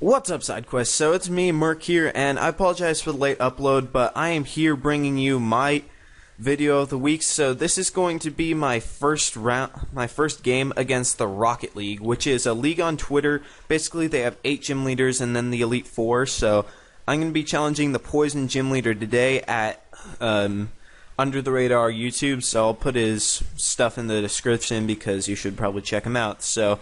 What's up, SideQuest? So it's me, Murk here, and I apologize for the late upload, but I am here bringing you my video of the week. So this is going to be my first game against the Rocket League, which is a league on Twitter. Basically, they have 8 gym leaders and then the Elite Four. So I'm going to be challenging the Poison gym leader today at UnderTheRadar YouTube. So I'll put his stuff in the description because you should probably check him out. So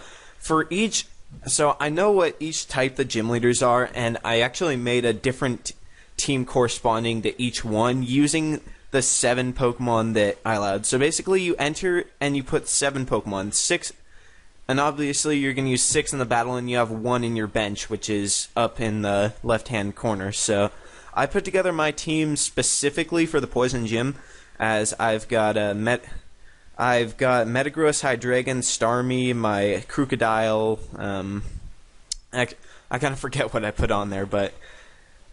I know what each type the gym leaders are, and I actually made a different team corresponding to each one using the 7 Pokemon that I allowed. So basically you enter and you put 7 Pokemon, 6, and obviously you're going to use 6 in the battle and you have 1 in your bench, which is up in the left-hand corner. So I put together my team specifically for the Poison Gym, as I've got Metagross, Hydreigon, Starmie, my Crocodile. I kind of forget what I put on there, but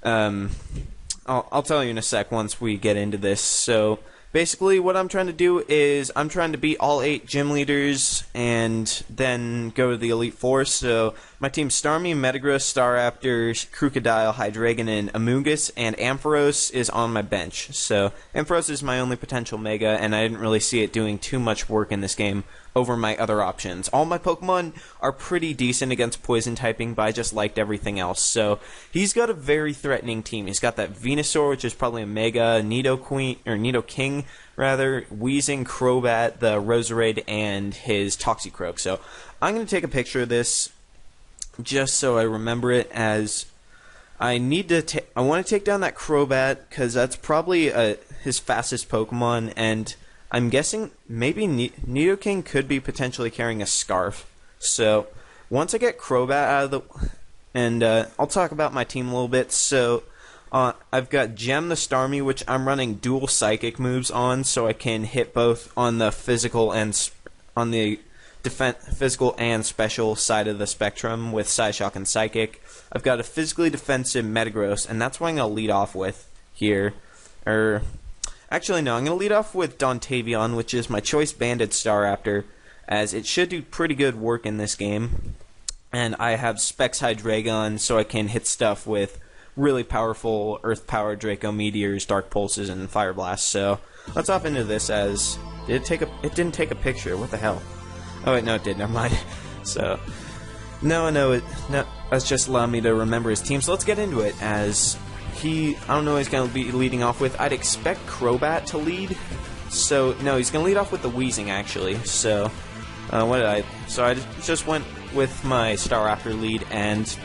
I'll tell you in a sec once we get into this. So basically what I'm trying to do is I'm trying to beat all 8 gym leaders and then go to the Elite Four. So my team's Starmie, Metagross, Staraptor, Crocodile, Hydreigon, and Amoonguss, and Ampharos is on my bench. So Ampharos is my only potential Mega, and I didn't really see it doing too much work in this game over my other options. All my Pokemon are pretty decent against Poison typing, but I just liked everything else. So he's got a very threatening team. He's got that Venusaur, which is probably a Mega, Nidoking, Weezing, Crobat, the Roserade, and his Toxicroak. So I'm going to take a picture of this just so I remember it, as I want to take down that Crobat because that's probably his fastest Pokemon, and I'm guessing maybe Nidoking could be potentially carrying a Scarf. So once I get Crobat out of the... And I'll talk about my team a little bit. So I've got Gem the Starmie, which I'm running dual Psychic moves on, so I can hit both on the physical and physical and special side of the spectrum with Psyshock and Psychic. I've got a physically defensive Metagross, and that's what I'm going to lead off with here. Actually, no, I'm going to lead off with Dontavion, which is my choice banded Staraptor, as it should do pretty good work in this game. And I have Specs Hydreigon, so I can hit stuff with really powerful Earth Power, Draco Meteors, Dark Pulses, and Fire Blast. So let's hop into this. As it didn't take a picture. What the hell? Oh wait, no, it did. Never mind. So that's just allowing me to remember his team. So let's get into it. As I don't know what he's going to be leading off with. I'd expect Crobat to lead. So, no, he's going to lead off with the Weezing, actually. So, So I just went with my Staraptor lead, and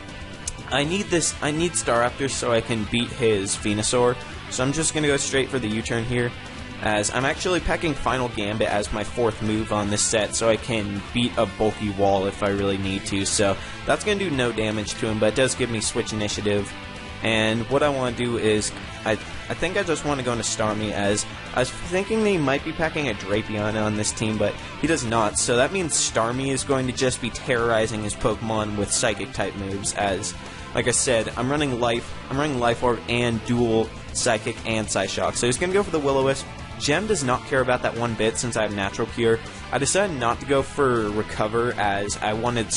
I need Staraptor so I can beat his Venusaur. So I'm just going to go straight for the U-turn here, as I'm actually packing Final Gambit as my 4th move on this set, so I can beat a bulky wall if I really need to. So that's going to do no damage to him, but it does give me switch initiative. And what I want to do is, I think I just want to go into Starmie, as I was thinking they might be packing a Drapion on this team, but he does not. So that means Starmie is going to just be terrorizing his Pokemon with Psychic type moves, as, like I said, I'm running Life Orb and dual Psychic and Psyshock. So he's going to go for the Will-O-Wisp. Gem does not care about that one bit since I have Natural Cure. I decided not to go for Recover, as I wanted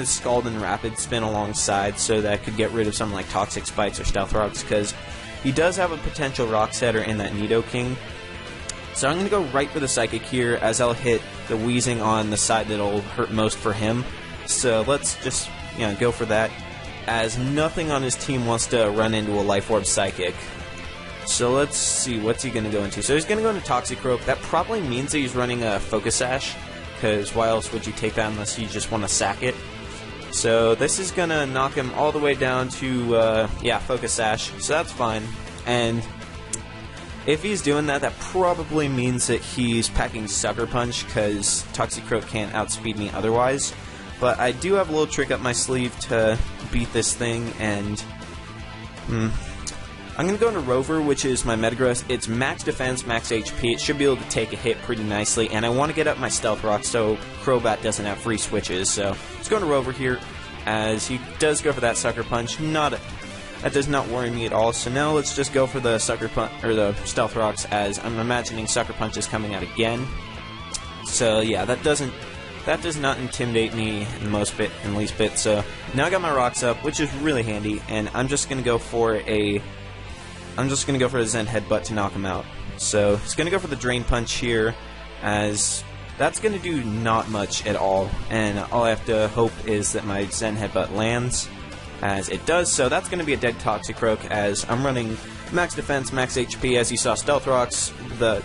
Scald and Rapid Spin alongside so that I could get rid of something like Toxic Spikes or Stealth Rocks, because he does have a potential Rock Setter in that Nidoking. So I'm going to go right for the Psychic here, as I'll hit the Weezing on the side that'll hurt most for him. So let's just go for that, as nothing on his team wants to run into a Life Orb Psychic. So let's see, what's he going to go into? So he's going to go into Toxicroak. That probably means that he's running a Focus Sash, because why else would you take that unless you just want to sack it? So this is going to knock him all the way down to, Focus Sash, so that's fine. And if he's doing that, that probably means that he's packing Sucker Punch, because Toxicroak can't outspeed me otherwise. But I do have a little trick up my sleeve to beat this thing, and I'm going to go into Rover, which is my Metagross. It's max defense, max HP. It should be able to take a hit pretty nicely, and I want to get up my Stealth Rock so Crobat doesn't have free switches. So let's go into Rover here, as he does go for that Sucker Punch. That does not worry me at all. So now let's just go for the Sucker Punch, or the Stealth Rocks, as I'm imagining Sucker Punch is coming out again. So yeah, that doesn't that does not intimidate me in the least bit. So now I got my rocks up, which is really handy, and I'm just gonna go for a Zen Headbutt to knock him out. So he's gonna go for the Drain Punch here, as that's gonna do not much at all, and all I have to hope is that my Zen Headbutt lands, as it does. So that's gonna be a dead Toxicroak, as I'm running max defense, max HP, as you saw, Stealth Rocks, the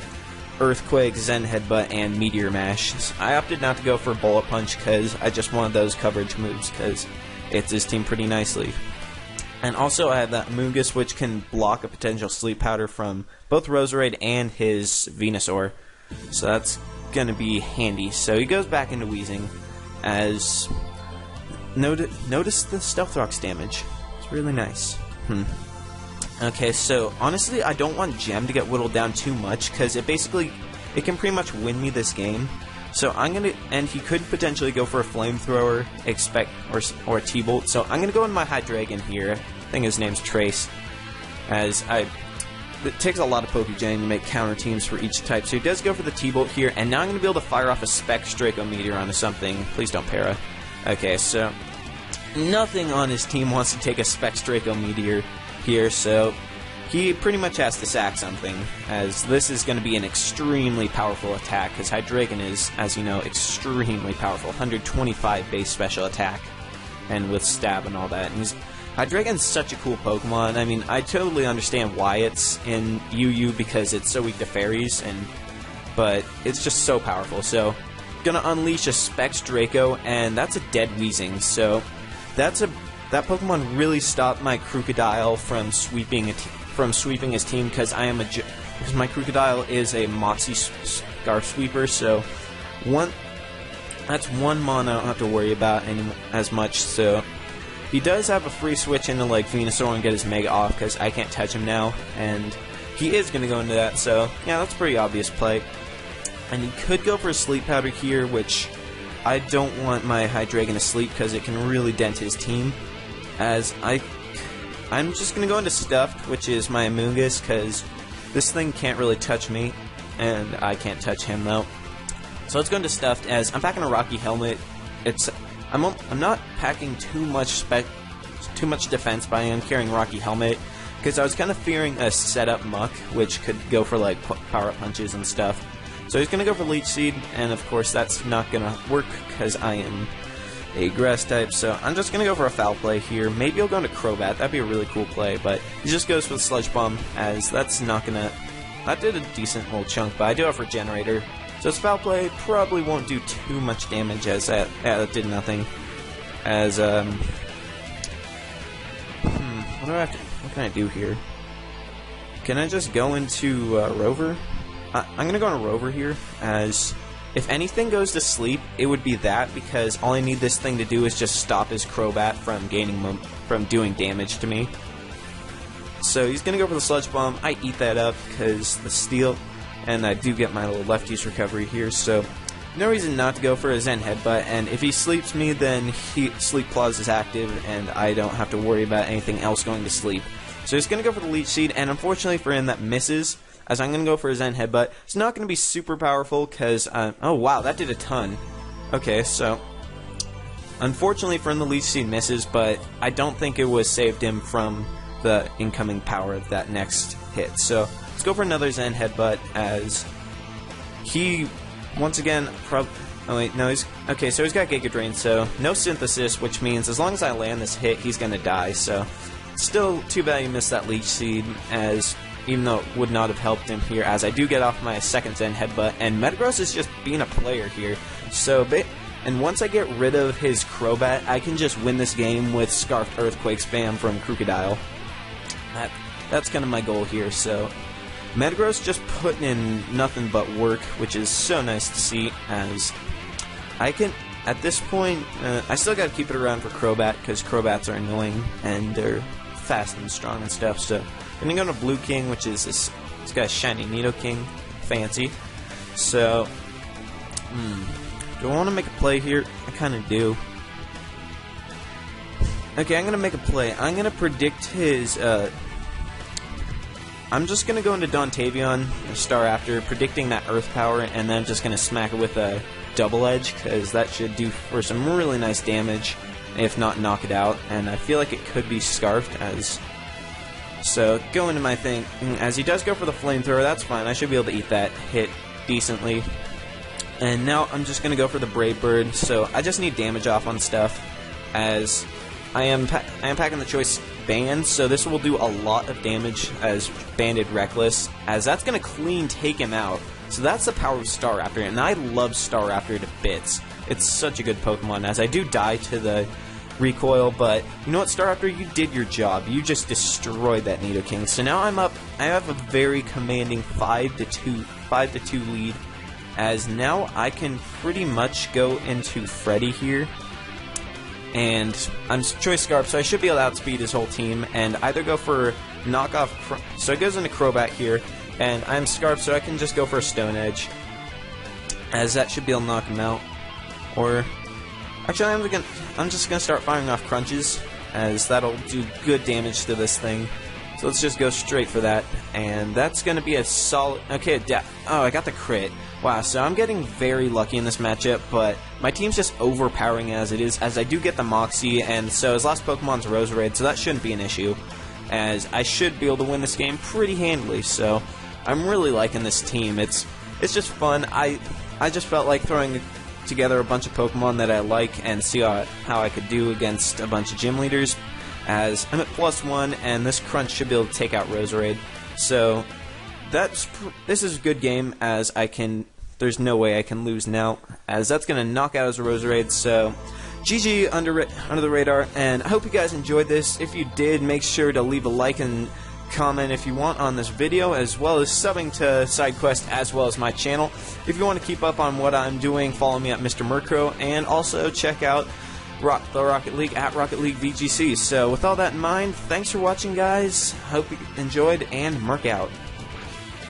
Earthquake, Zen Headbutt, and Meteor Mash. I opted not to go for Bullet Punch because I just wanted those coverage moves because it's his team pretty nicely. And also I have that Mungus, which can block a potential Sleep Powder from both Roserade and his Venusaur. So that's going to be handy. So he goes back into Weezing, as notice the Stealth Rocks damage. It's really nice. Okay, so honestly, I don't want Gem to get whittled down too much, because it can pretty much win me this game. So and he could potentially go for a Flamethrower, or a T-Bolt. So I'm gonna go in my Hydreigon here. I think his name's Trace, as it takes a lot of Pokegen to make counter teams for each type. So he does go for the T-Bolt here, and now I'm gonna be able to fire off a Specs Draco Meteor onto something. Please don't para. Okay, so nothing on his team wants to take a Specs Draco Meteor here, so he pretty much has to sack something, as this is going to be an extremely powerful attack, because Hydreigon is, as you know, extremely powerful, 125 base special attack, and with stab and all that. And Hydreigon's such a cool Pokemon. I mean, I totally understand why it's in UU, because it's so weak to fairies, but it's just so powerful. So, gonna unleash a Specs Draco, and that's a dead Weezing, so that Pokemon really stopped my Crocodile from sweeping his team, because my Crocodile is a Moxie Scarf Sweeper, so that's one mana I don't have to worry about as much. So he does have a free switch into like Venusaur and get his Mega off, because I can't touch him now, and he is going to go into that. So yeah, that's a pretty obvious play. And he could go for a Sleep Powder here, which I don't want my Hydreigon to sleep, because it can really dent his team. As I'm just going to go into Stuffed, which is my Amoonguss, because this thing can't really touch me, and I can't touch him, though. So let's go into Stuffed, as I'm packing a Rocky Helmet. I'm not packing too much defense, but I am carrying Rocky Helmet, because I was kind of fearing a setup Muck, which could go for, like, power-up punches and stuff. So he's going to go for Leech Seed, and of course that's not going to work, because I am a grass type, so I'm just going to go for a Foul Play here. Maybe he'll go into Crobat, that'd be a really cool play, but he just goes for the Sludge Bomb, as that's not going to... That did a decent little chunk, but I do have Regenerator. So his Foul Play probably won't do too much damage, as that did nothing. As, what can I do here? Can I just go into Rover? I'm going to go on a Rover here, as if anything goes to sleep, it would be that, because all I need this thing to do is just stop his Crobat from doing damage to me. So he's going to go for the Sludge Bomb. I eat that up because the Steel, and I do get my little lefties recovery here, so no reason not to go for a Zen Headbutt, and if he sleeps me, then Sleep Claws is active, and I don't have to worry about anything else going to sleep. So he's going to go for the Leech Seed, and unfortunately for him, that misses, as I'm going to go for a Zen Headbutt. It's not going to be super powerful, because, oh wow, that did a ton. Okay, so, unfortunately for him, the Leech Seed misses, but I don't think it was saved him from the incoming power of that next hit. So, let's go for another Zen Headbutt, as he, once again, oh wait, no, okay, so he's got Giga Drain, so no Synthesis, which means as long as I land this hit, he's going to die, so still too bad he missed that Leech Seed, as even though it would not have helped him here, as I do get off my second Zen Headbutt, and Metagross is just being a player here. So, and once I get rid of his Crobat, I can just win this game with Scarfed Earthquake spam from Crocodile. That's kind of my goal here, so Metagross just putting in nothing but work, which is so nice to see, as I can, at this point, I still gotta keep it around for Crobat, because Crobats are annoying, and they're fast and strong and stuff, so I'm gonna go to Blue King, which is this guy's Shiny Nidoking. Fancy. So, do I want to make a play here? I kind of do. Okay, I'm gonna make a play. I'm gonna predict his, I'm just gonna go into Dontavion, Star After, predicting that Earth Power, and then I'm just gonna smack it with a double edge, because that should do for some really nice damage, if not knock it out. And I feel like it could be scarfed as... So, go into my thing. As he does go for the flamethrower, that's fine. I should be able to eat that hit decently. And now I'm just going to go for the Brave Bird. So, I just need damage off on stuff, as I am packing the Choice Band, so this will do a lot of damage as Banded Reckless, as that's going to clean take him out. So that's the power of Staraptor, and I love Staraptor to bits. It's such a good Pokemon, as I do die to the recoil, but you know what, Staraptor, you did your job. You just destroyed that Nidoking. So now I'm up. I have a very commanding 5-2 lead, as now I can pretty much go into Freddy here. And I'm Choice Scarf, so I should be able to outspeed his whole team and either go for knockoff. So it goes into Crobat here, and I'm Scarf, so I can just go for a Stone Edge, as that should be able to knock him out. Or actually, I'm just gonna start firing off Crunches, as that'll do good damage to this thing. So let's just go straight for that, and that's gonna be a solid. Okay, oh, I got the crit. Wow, so I'm getting very lucky in this matchup, but my team's just overpowering as it is, as I do get the Moxie, and so his last Pokemon's Roserade, so that shouldn't be an issue, as I should be able to win this game pretty handily. So I'm really liking this team. It's just fun. I just felt like throwing together a bunch of Pokemon that I like and see how I could do against a bunch of gym leaders, as I'm at +1, and this Crunch should be able to take out Roserade. So this is a good game, as there's no way I can lose now, as that's going to knock out his Roserade. So GG under the radar, and I hope you guys enjoyed this. If you did, make sure to leave a like and comment if you want on this video, as well as subbing to SideQuest as well as my channel. If you want to keep up on what I'm doing, follow me at Mr. Murkrow, and also check out the Rocket League at Rocket League VGC. So with all that in mind, thanks for watching, guys. Hope you enjoyed, and Murk out.